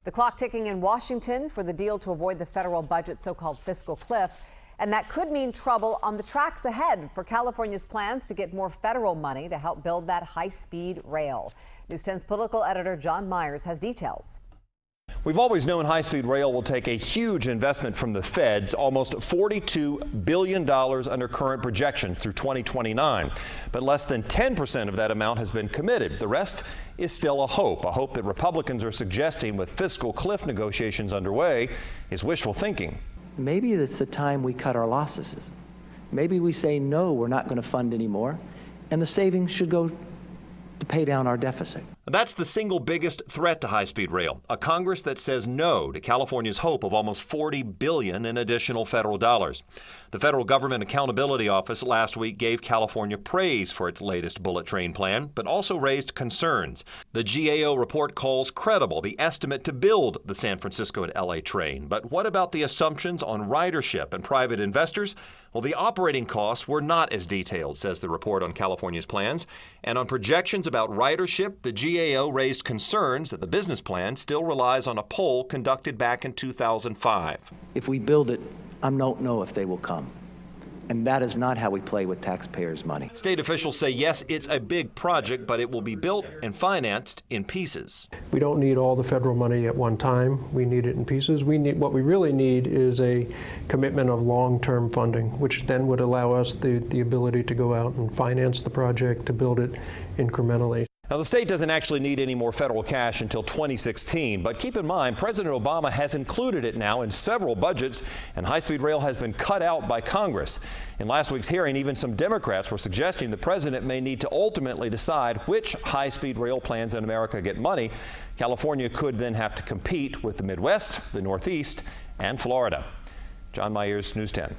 The clock ticking in Washington for the deal to avoid the federal budget's so-called fiscal cliff. And that could mean trouble on the tracks ahead for California's plans to get more federal money to help build that high-speed rail. News 10's political editor John Myers has details. We've always known high-speed rail will take a huge investment from the feds, almost $42 billion under current projections through 2029. But less than 10% of that amount has been committed. The rest is still a hope that Republicans are suggesting with fiscal cliff negotiations underway is wishful thinking. Maybe it's the time we cut our losses. Maybe we say, no, we're not going to fund anymore, and the savings should go to pay down our deficit. That's the single biggest threat to high-speed rail, a Congress that says no to California's hope of almost $40 billion in additional federal dollars. The Federal Government Accountability Office last week gave California praise for its latest bullet train plan, but also raised concerns. The GAO report calls credible the estimate to build the San Francisco to LA train. But what about the assumptions on ridership and private investors? Well, the operating costs were not as detailed, says the report on California's plans. And on projections about ridership, the GAO raised concerns that the business plan still relies on a poll conducted back in 2005. If we build it, I don't know if they will come. And that is not how we play with taxpayers' money. State officials say, yes, it's a big project, but it will be built and financed in pieces. We don't need all the federal money at one time. We need it in pieces. What we really need is a commitment of long-term funding, which then would allow us the ability to go out and finance the project, to build it incrementally. Now, the state doesn't actually need any more federal cash until 2016, but keep in mind, President Obama has included it now in several budgets, and high-speed rail has been cut out by Congress. In last week's hearing, even some Democrats were suggesting the president may need to ultimately decide which high-speed rail plans in America get money. California could then have to compete with the Midwest, the Northeast, and Florida. John Myers, News 10.